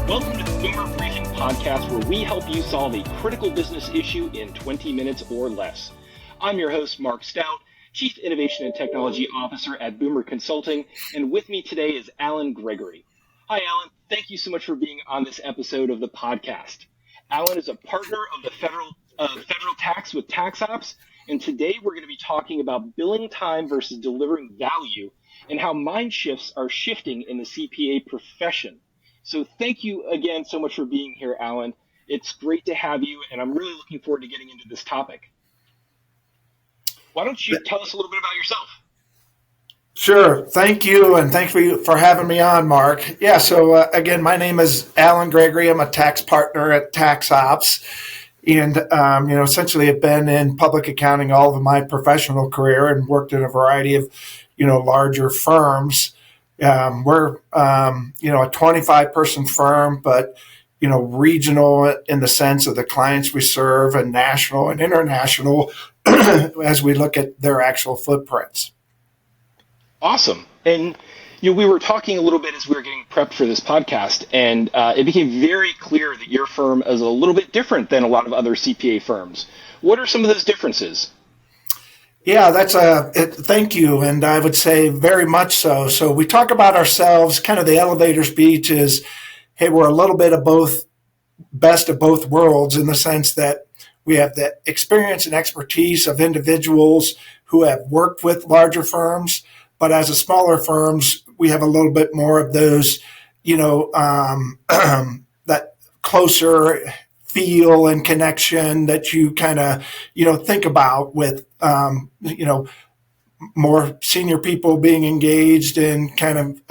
Welcome to the Boomer Briefing Podcast, where we help you solve a critical business issue in 20 minutes or less. I'm your host, Marc Staut, Chief Innovation and Technology Officer at Boomer Consulting, and with me today is Allen Gregory. Hi, Allen. Thank you so much for being on this episode of the podcast. Allen is a partner of the federal tax with TaxOps, and today we're going to be talking about billing time versus delivering value and how mind shifts are shifting in the CPA profession. So thank you again so much for being here, Allen. It's great to have you, and I'm really looking forward to getting into this topic. Why don't you tell us a little bit about yourself? Sure. Thank you, and thanks for having me on, Mark. Yeah, so again, my name is Allen Gregory. I'm a tax partner at TaxOps, and essentially have been in public accounting all of my professional career and worked in a variety of larger firms. We're a 25-person firm, but regional in the sense of the clients we serve, and national and international as we look at their actual footprints. Awesome. And we were talking a little bit as we were getting prepped for this podcast, and it became very clear that your firm is a little bit different than a lot of other CPA firms. What are some of those differences? Yeah, thank you. And I would say very much so. So we talk about ourselves, kind of the elevator speech is, hey, we're a little bit of both, best of both worlds, in the sense that we have the experience and expertise of individuals who have worked with larger firms, but as a smaller firms, we have a little bit more of those, that closer feel and connection that you kind of, think about with, more senior people being engaged in kind of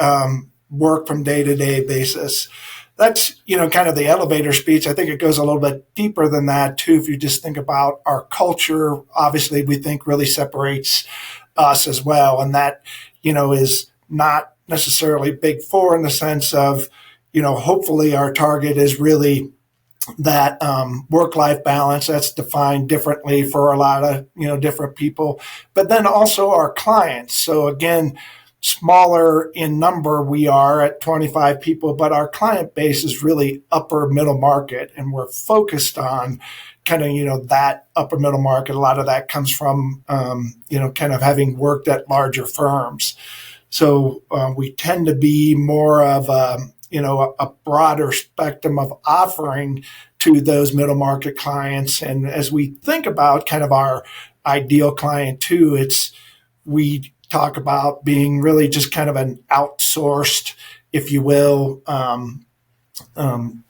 work from day-to-day basis. That's, kind of the elevator speech. I think it goes a little bit deeper than that, too. If you just think about our culture, obviously, we think really separates us as well. And that, is not necessarily big four in the sense of, hopefully our target is really that work-life balance that's defined differently for a lot of, different people, but then also our clients. So again, smaller in number, we are at 25 people, but our client base is really upper middle market, and we're focused on kind of, that upper middle market. A lot of that comes from, kind of having worked at larger firms. So we tend to be more of a broader spectrum of offering to those middle market clients. And as we think about kind of our ideal client too, we talk about being really just kind of an outsourced, if you will,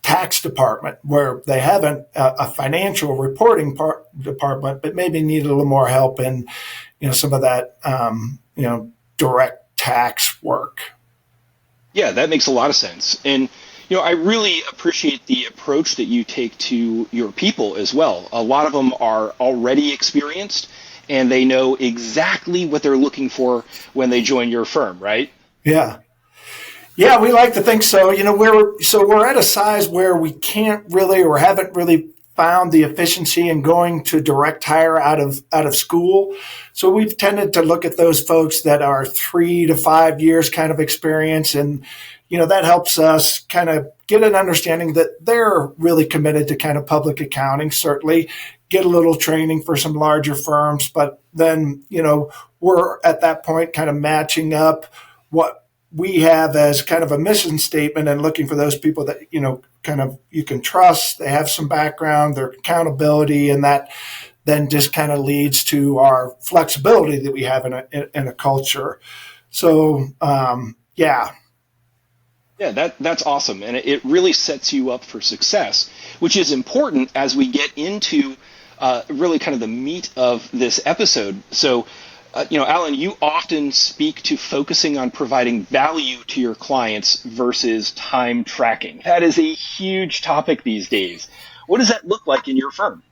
tax department, where they have a financial reporting department, but maybe need a little more help in, some of that, direct tax work. Yeah, that makes a lot of sense. And, I really appreciate the approach that you take to your people as well. A lot of them are already experienced, and they know exactly what they're looking for when they join your firm, right? Yeah. Yeah, we like to think so. We're at a size where we can't really, or haven't really found the efficiency in going to direct hire out of school. So we've tended to look at those folks that are 3 to 5 years kind of experience. And, that helps us kind of get an understanding that they're really committed to kind of public accounting, certainly get a little training for some larger firms. But then, we're at that point kind of matching up what we have as kind of a mission statement and looking for those people that, kind of you can trust, they have some background, their accountability, and that then just kind of leads to our flexibility that we have in a culture. So, yeah. Yeah, that's awesome. And it really sets you up for success, which is important as we get into really kind of the meat of this episode. So, Allen, you often speak to focusing on providing value to your clients versus time tracking. That is a huge topic these days. What does that look like in your firm?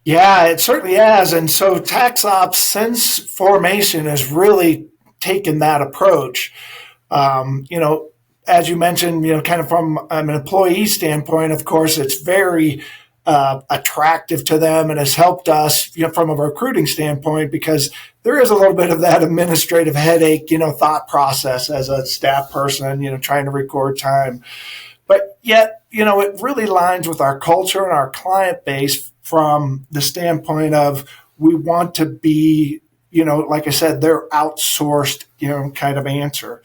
Yeah, it certainly has. And so TaxOps, since formation, has really taken that approach. As you mentioned, kind of from an employee standpoint, of course, it's very attractive to them and has helped us, from a recruiting standpoint, because there is a little bit of that administrative headache, thought process as a staff person, trying to record time. But yet, it really aligns with our culture and our client base from the standpoint of we want to be, like I said, they're outsourced, kind of answer.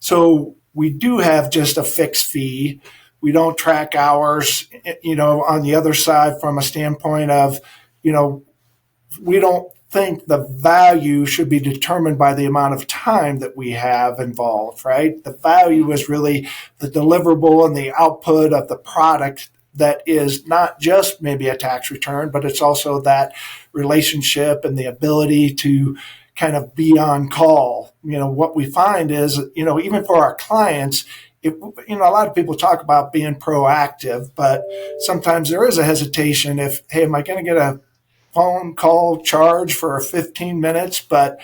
So we do have just a fixed fee. We don't track hours, on the other side from a standpoint of, we don't think the value should be determined by the amount of time that we have involved, right? The value is really the deliverable and the output of the product that is not just maybe a tax return, but it's also that relationship and the ability to kind of be on call. What we find is, even for our clients, a lot of people talk about being proactive, but sometimes there is a hesitation if, hey, am I going to get a phone call charge for 15 minutes? But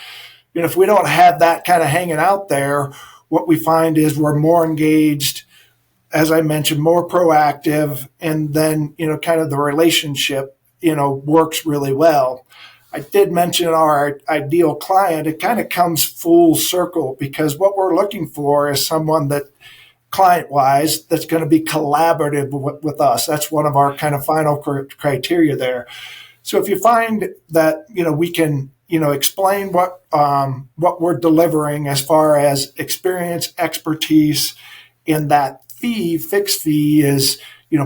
if we don't have that kind of hanging out there, what we find is we're more engaged, as I mentioned, more proactive, and then kind of the relationship works really well. I did mention our ideal client. It kind of comes full circle because what we're looking for is someone that client-wise that's going to be collaborative with us. That's one of our kind of final criteria there. So if you find that, we can, explain what we're delivering as far as experience, expertise, and that fixed fee is,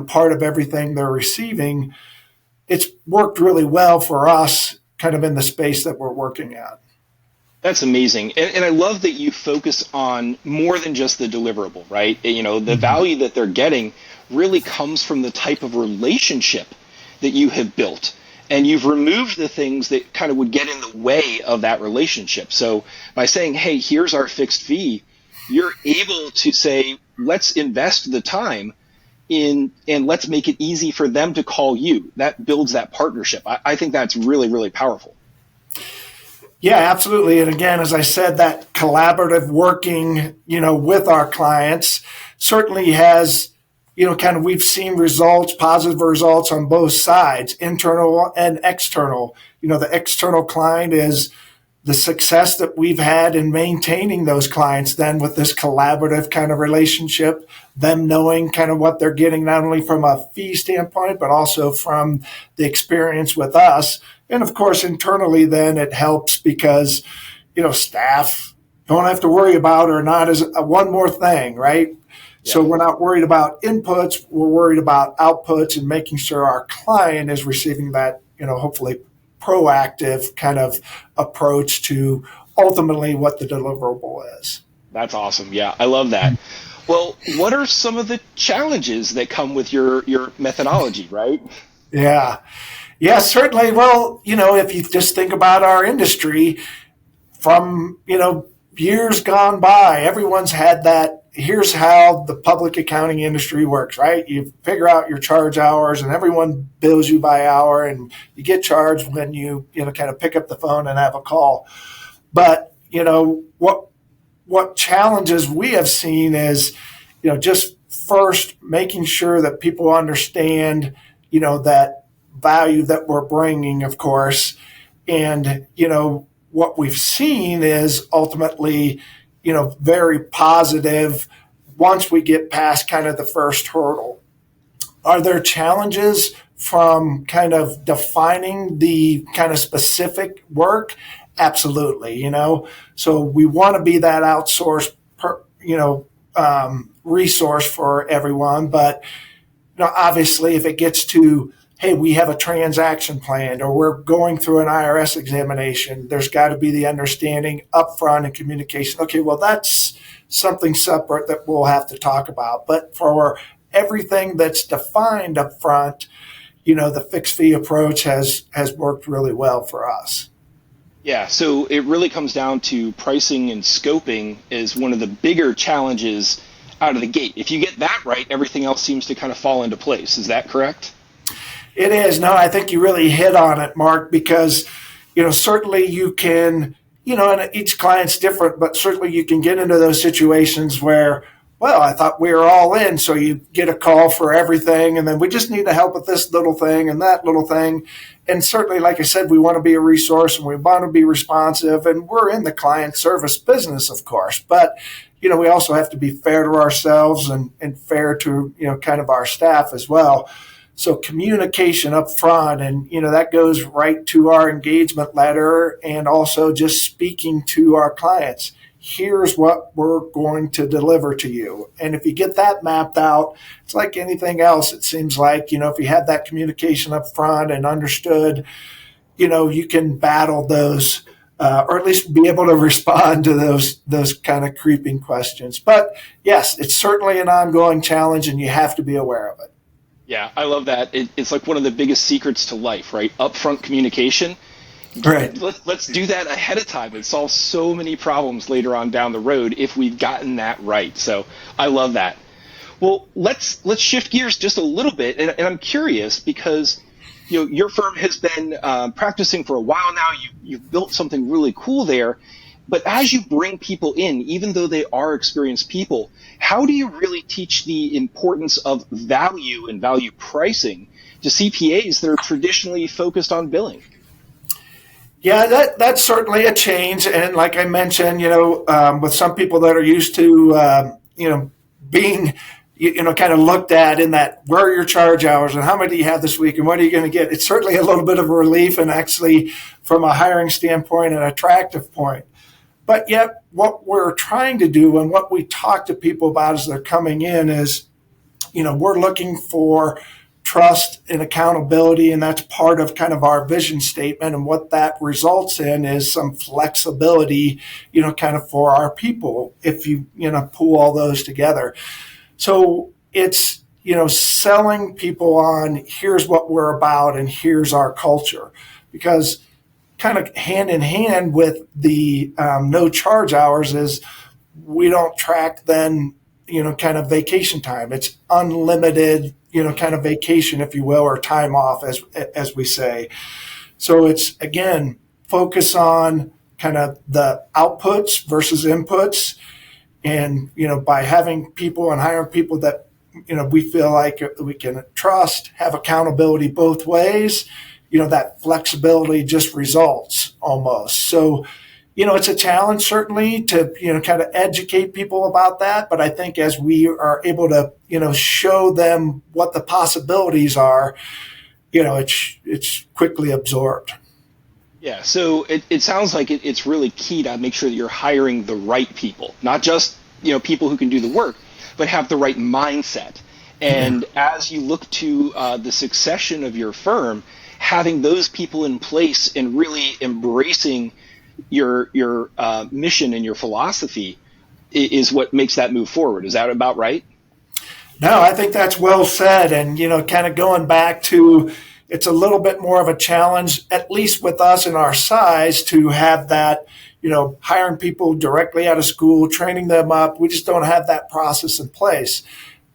part of everything they're receiving, it's worked really well for us kind of in the space that we're working at. That's amazing. And I love that you focus on more than just the deliverable, right? The value that they're getting really comes from the type of relationship that you have built. And you've removed the things that kind of would get in the way of that relationship. So by saying, hey, here's our fixed fee, you're able to say, let's invest the time in and let's make it easy for them to call you. That builds that partnership. I think that's really, really powerful. Yeah, absolutely. And again, as I said, that collaborative working, with our clients certainly has, kind of we've seen results, positive results on both sides, internal and external. The external client is the success that we've had in maintaining those clients then with this collaborative kind of relationship, them knowing kind of what they're getting, not only from a fee standpoint, but also from the experience with us. And of course, internally, then it helps because, staff don't have to worry about or not as one more thing, right? Yeah. So we're not worried about inputs. We're worried about outputs and making sure our client is receiving that, hopefully proactive kind of approach to ultimately what the deliverable is. That's awesome. Yeah, I love that. Well, what are some of the challenges that come with your methodology, right? Yeah, certainly. Well, if you just think about our industry from, years gone by, everyone's had that. Here's how the public accounting industry works, right? You figure out your charge hours and everyone bills you by hour and you get charged when you kind of pick up the phone and have a call. But, what challenges we have seen is, just first making sure that people understand, that value that we're bringing, of course. And, what we've seen is ultimately, very positive once we get past kind of the first hurdle. Are there challenges from kind of defining the kind of specific work? Absolutely, So we want to be that outsourced, resource for everyone. But, obviously if it gets to, hey, we have a transaction planned or we're going through an IRS examination, there's got to be the understanding upfront and communication. Okay, well, that's something separate that we'll have to talk about. But for everything that's defined upfront, the fixed fee approach has worked really well for us. Yeah, so it really comes down to pricing and scoping is one of the bigger challenges out of the gate. If you get that right, everything else seems to kind of fall into place. Is that correct? It is. No, I think you really hit on it, Mark, because, certainly you can, and each client's different, but certainly you can get into those situations where, well, I thought we were all in. So you get a call for everything. And then we just need to help with this little thing and that little thing. And certainly, like I said, we want to be a resource and we want to be responsive. And we're in the client service business, of course. But, we also have to be fair to ourselves and fair to, kind of our staff as well. So communication up front, and, that goes right to our engagement letter and also just speaking to our clients. Here's what we're going to deliver to you. And if you get that mapped out, it's like anything else. It seems like, if you have that communication up front and understood, you can battle those, or at least be able to respond to those kind of creeping questions. But yes, it's certainly an ongoing challenge and you have to be aware of it. Yeah, I love that. It's like one of the biggest secrets to life, right? Upfront communication. Right. Let's do that ahead of time and solve so many problems later on down the road if we've gotten that right. So I love that. Well, let's shift gears just a little bit, and I'm curious because your firm has been practicing for a while now. You've built something really cool there. But as you bring people in, even though they are experienced people, how do you really teach the importance of value and value pricing to CPAs that are traditionally focused on billing? Yeah, that's certainly a change. And like I mentioned, with some people that are used to, being, kind of looked at in that, where are your charge hours and how many do you have this week and what are you going to get? It's certainly a little bit of a relief and actually from a hiring standpoint, an attractive point. But yet what we're trying to do and what we talk to people about as they're coming in is, we're looking for trust and accountability, and that's part of kind of our vision statement. And what that results in is some flexibility, kind of for our people if you, pull all those together. So it's, selling people on here's what we're about and here's our culture, because kind of hand in hand with the no charge hours is we don't track then, kind of vacation time. It's unlimited, kind of vacation, if you will, or time off, as we say. So it's, again, focus on kind of the outputs versus inputs. And, by having people and hiring people that, we feel like we can trust, have accountability both ways, that flexibility just results almost. So, it's a challenge certainly to, kind of educate people about that. But I think as we are able to, show them what the possibilities are, it's quickly absorbed. Yeah, so it sounds like it's really key to make sure that you're hiring the right people, not just, people who can do the work, but have the right mindset. And as you look to the succession of your firm, having those people in place and really embracing your mission and your philosophy is what makes that move forward. Is that about right? No, I think that's well said. And, kind of going back to, it's a little bit more of a challenge, at least with us in our size, to have that, hiring people directly out of school, training them up. We just don't have that process in place.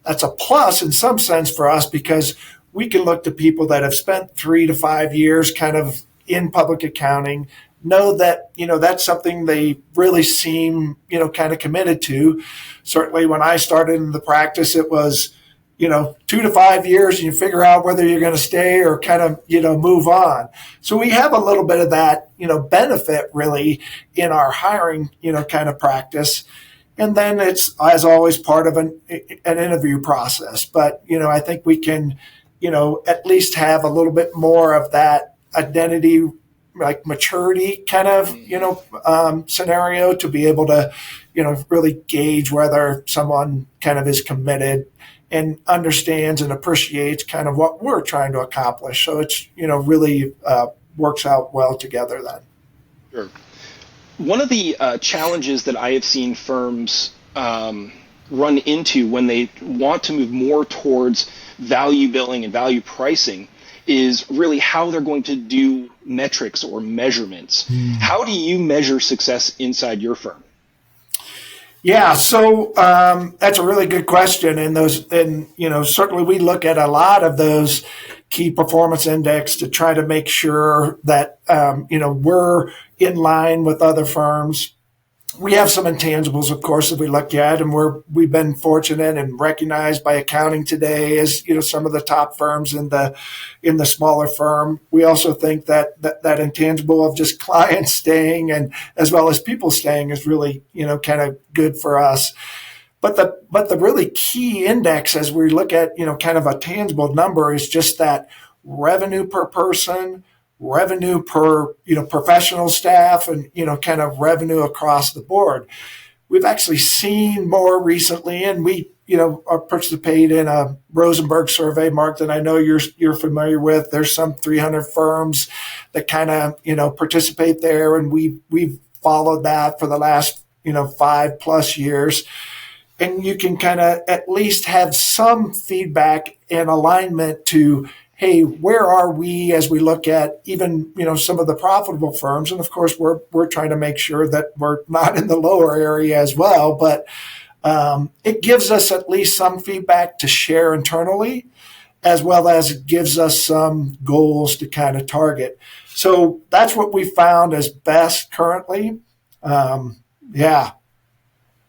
That's a plus in some sense for us because we can look to people that have spent 3 to 5 years kind of in public accounting, know that, that's something they really seem, kind of committed to. Certainly when I started in the practice, it was, 2 to 5 years and you figure out whether you're going to stay or kind of, move on. So we have a little bit of that, benefit really in our hiring, kind of practice. And then it's, as always, part of an interview process. But, I think we can, at least have a little bit more of that identity, like maturity kind of, scenario to be able to, really gauge whether someone kind of is committed and understands and appreciates kind of what we're trying to accomplish. So it's, really works out well together then. Sure. One of the challenges that I have seen firms run into when they want to move more towards value billing and value pricing is really how they're going to do metrics or measurements. How do you measure success inside your firm? Yeah, so that's a really good question. And certainly we look at a lot of those key performance index to try to make sure that, we're in line with other firms. we have some intangibles, of course, that we look at, and we've been fortunate and recognized by accounting today as some of the top firms in the smaller firm. We also think that intangible of just clients staying and as well as people staying is really kind of good for us. But the really key index as we look at kind of a tangible number is just that revenue per person, revenue per professional staff, and kind of revenue across the board. We've actually seen more recently, and we participate in a Rosenberg survey, Mark, that I know you're familiar with. There's some 300 firms that kind of participate there, and we've followed that for the last 5+ years. And you can kind of at least have some feedback and alignment to, hey, where are we as we look at even, some of the profitable firms? And of course, we're trying to make sure that we're not in the lower area as well. But it gives us at least some feedback to share internally, as well as it gives us some goals to kind of target. So that's what we found as best currently. Yeah.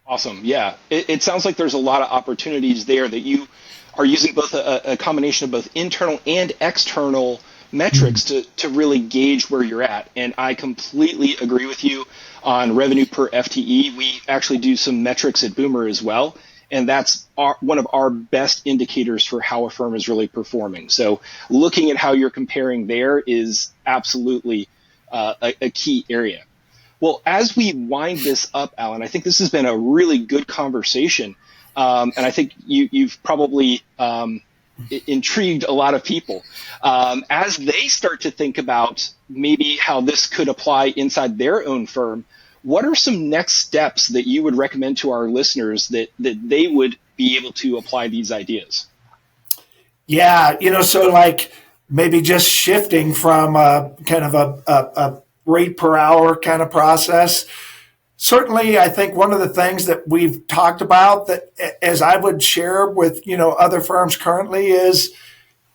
Awesome. Yeah. It sounds like there's a lot of opportunities there that you are using both a combination of both internal and external metrics to really gauge where you're at. And I completely agree with you on revenue per FTE. We actually do some metrics at Boomer as well. And that's one of our best indicators for how a firm is really performing. So looking at how you're comparing there is absolutely a key area. Well, as we wind this up, Allen, I think this has been a really good conversation. And I think you've probably intrigued a lot of people. As they start to think about maybe how this could apply inside their own firm, what are some next steps that you would recommend to our listeners that they would be able to apply these ideas? Yeah, so like maybe just shifting from kind of a rate per hour kind of process. Certainly, I think one of the things that we've talked about that as I would share with, other firms currently is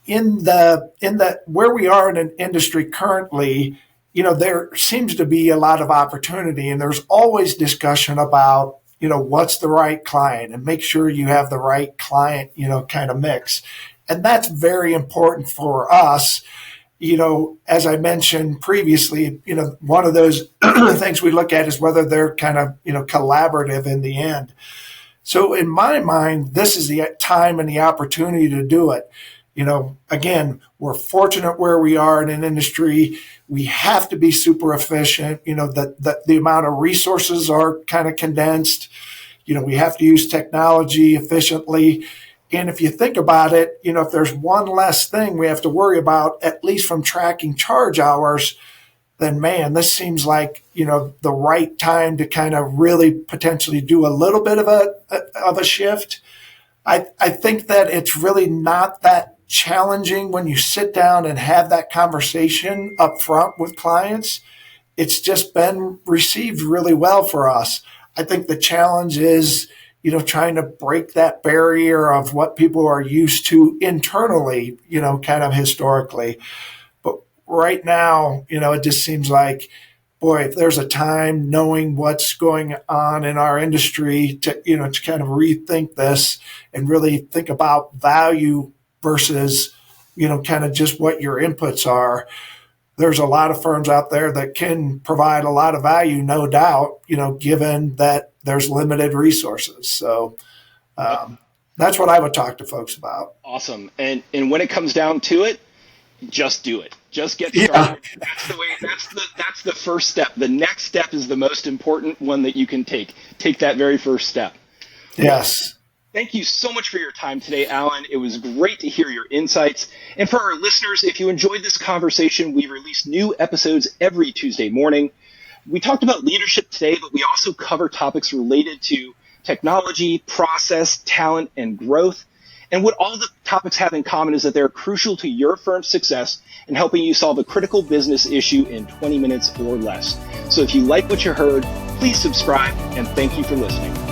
in the where we are in an industry currently, there seems to be a lot of opportunity, and there's always discussion about, what's the right client and make sure you have the right client, kind of mix. And that's very important for us. As I mentioned previously, one of those things we look at is whether they're kind of, collaborative in the end. So in my mind, this is the time and the opportunity to do it. Again, we're fortunate where we are in an industry. We have to be super efficient. The amount of resources are kind of condensed. We have to use technology efficiently. And if you think about it, if there's one less thing we have to worry about, at least from tracking charge hours, then man, this seems like, the right time to kind of really potentially do a little bit of a shift. I think that it's really not that challenging when you sit down and have that conversation up front with clients. It's just been received really well for us. I think the challenge is, trying to break that barrier of what people are used to internally, kind of historically. But right now, it just seems like, boy, if there's a time knowing what's going on in our industry to kind of rethink this and really think about value versus, kind of just what your inputs are. There's a lot of firms out there that can provide a lot of value, no doubt, given that there's limited resources. So that's what I would talk to folks about. Awesome. And when it comes down to it, just do it. Just get started. Yeah. That's the way. That's the first step. The next step is the most important one that you can take. Take that very first step. Yes. Thank you so much for your time today, Allen. It was great to hear your insights. And for our listeners, if you enjoyed this conversation, we release new episodes every Tuesday morning. We talked about leadership today, but we also cover topics related to technology, process, talent, and growth. And what all the topics have in common is that they're crucial to your firm's success in helping you solve a critical business issue in 20 minutes or less. So if you like what you heard, please subscribe, and thank you for listening.